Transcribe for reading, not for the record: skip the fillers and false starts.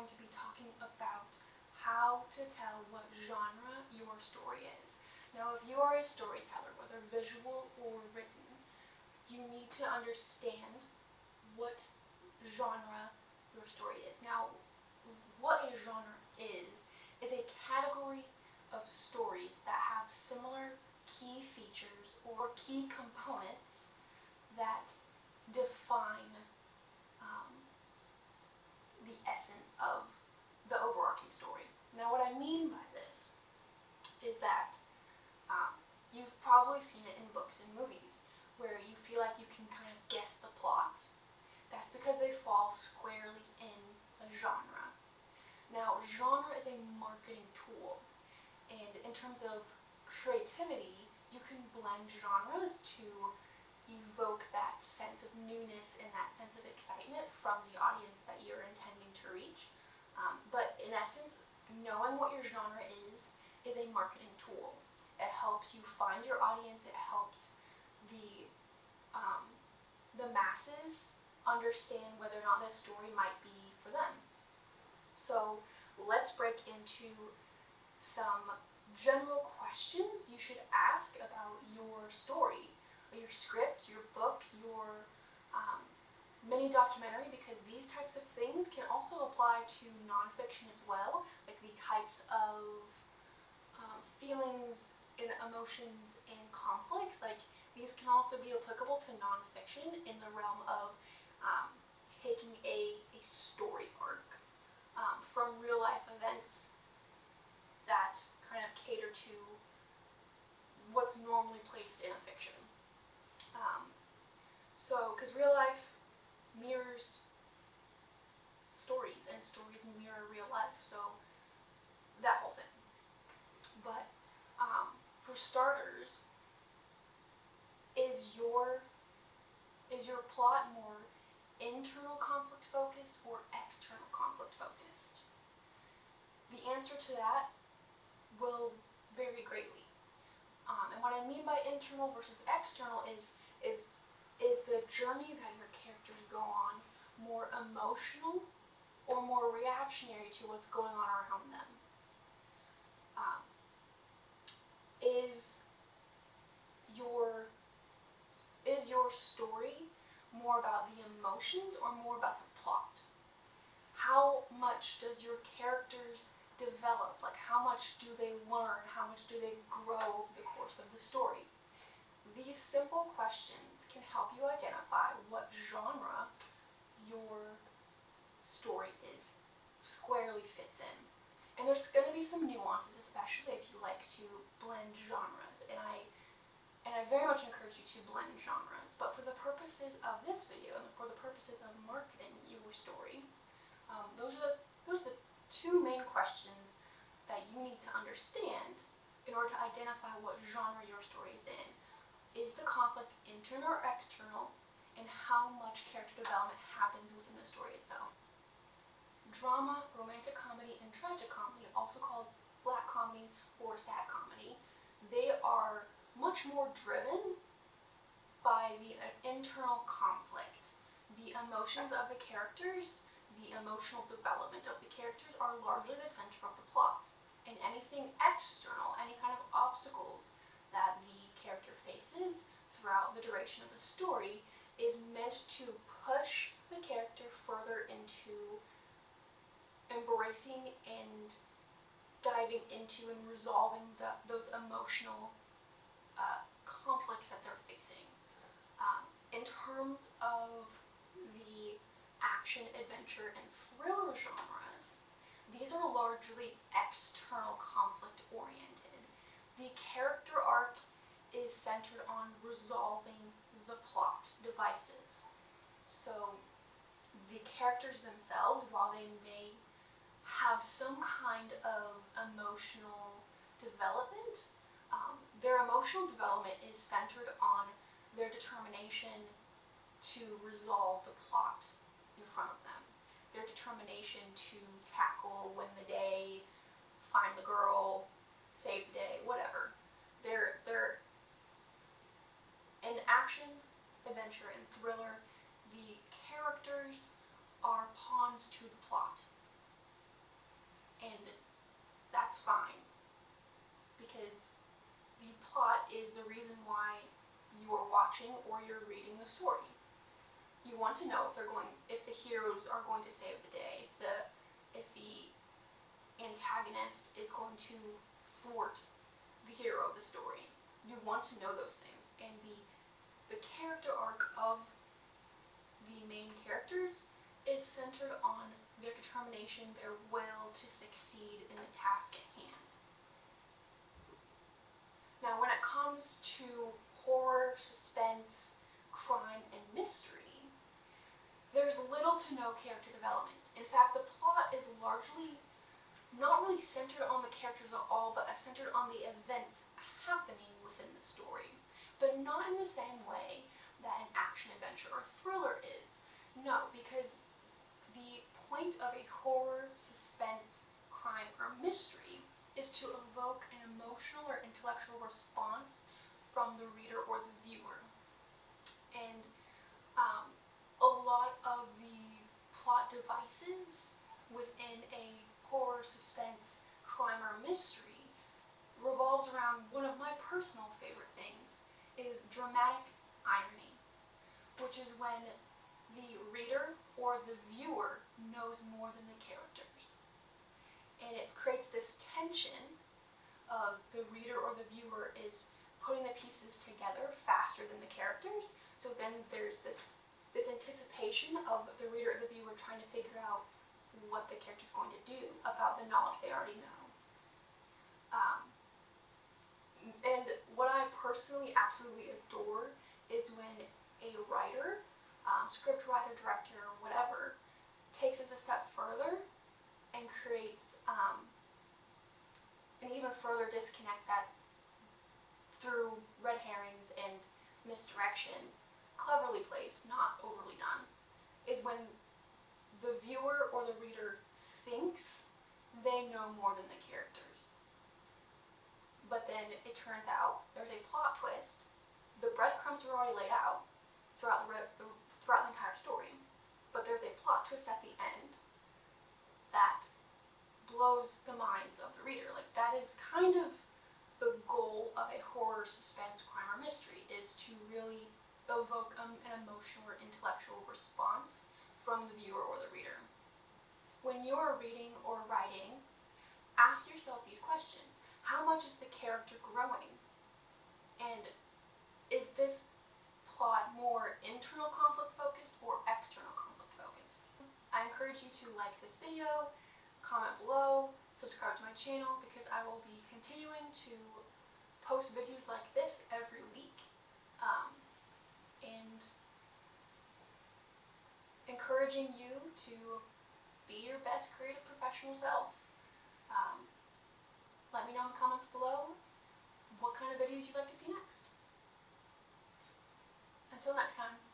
going to be talking about how to tell what genre your story is. Now, if you are a storyteller, whether visual or written, you need to understand what genre your story is. Now, what a genre is a category of stories that have similar key features or key components that define the essence of the overarching story. Now, what I mean by this is that you've probably seen it in books and movies where you feel like you can kind of guess the plot. That's because they fall squarely in a genre. Now, genre is a marketing tool, and in terms of creativity, you can blend genres to evoke that sense of newness and that sense of excitement from the audience that you're intending to reach. But in essence, knowing what your genre is a marketing tool. It helps you find your audience. It helps the masses understand whether or not this story might be for them. So let's break into some general questions you should ask about your story, your script, your book, your mini documentary, because these types of things can also apply to nonfiction as well, like the types of feelings and emotions and conflicts. Like these can also be applicable to nonfiction in the realm of taking a story arc from real life events that kind of cater to what's normally placed in a fiction. Because real life mirrors stories, and stories mirror real life, so that whole thing. But for starters, is your plot more internal conflict focused or external conflict focused? The answer to that will vary greatly. And what I mean by internal versus external is the journey that your characters go on more emotional or more reactionary to what's going on around them? Is your story more about the emotions or more about the plot? How much does your characters develop? Like, how much do they learn? How much do they grow over the course of the story? These simple questions can help you identify what genre your story is squarely fits in. And there's going to be some nuances, especially if you like to blend genres. And I very much encourage you to blend genres. But for the purposes of this video and for the purposes of marketing your story, those are the two main questions that you need to understand in order to identify what genre your story is in. Is the conflict internal or external, and how much character development happens within the story itself? Drama, romantic comedy, and tragic comedy, also called black comedy or sad comedy, they are much more driven by the internal conflict. The emotions of the characters, the emotional development of the characters are largely the center of the plot. And anything external, any kind of obstacles that the character faces throughout the duration of the story, is meant to push the character further into embracing and diving into and resolving those emotional conflicts that they're facing. In terms of the action, adventure, and thriller genres, these are largely external conflict oriented. The character arc is centered on resolving the plot devices. So the characters themselves, while they may have some kind of emotional development, their emotional development is centered on their determination to resolve the plot in front of them. Their determination to tackle, win the day, find the girl, save the day, whatever. They're in action, adventure, and thriller, the characters are pawns to the plot. And that's fine, because the plot is the reason why you are watching or you're reading the story. You want to know if the heroes are going to save the day, if the antagonist is going to thwart the hero of the story. You want to know those things, and the character arc of the main characters is centered on their determination, their will to succeed in the task at hand. Now, when it comes to horror, suspense, crime, and mystery, there's little to no character development. In fact, the plot is largely not really centered on the characters at all, but centered on the events happening within the story. But not in the same way that an action-adventure or thriller is. No, because the point of a horror, suspense, crime, or mystery is to evoke an emotional or intellectual response from the reader or the viewer. And a lot of the plot devices within a horror, suspense, crime, or mystery revolves around one of my personal favorite things, is dramatic irony, which is when the reader or the viewer knows more than the characters. And it creates this tension of the reader or the viewer is putting the pieces together faster than the characters. So then there's this anticipation of the reader or the viewer trying to figure out what the character's going to do about the knowledge they already know. And what I personally absolutely adore is when a writer, script writer, director, whatever, takes us a step further and creates an even further disconnect that through red herrings and misdirection, cleverly placed, not overly done, is when the viewer or the reader thinks they know more than the characters. But then it turns out there's a plot twist. The breadcrumbs are already laid out throughout the entire story, but there's a plot twist at the end that blows the minds of the reader. Like, that is kind of the goal of a horror, suspense, crime, or mystery, is to really evoke an emotional or intellectual response from the viewer or the reader. When you are reading or writing, ask yourself these questions. How much is the character growing? And is this plot more internal conflict focused or external conflict focused? I encourage you to like this video, comment below, subscribe to my channel, because I will be continuing to post videos like this every week, and encouraging you to be your best creative professional self. Let me know in the comments below what kind of videos you'd like to see next. Until next time.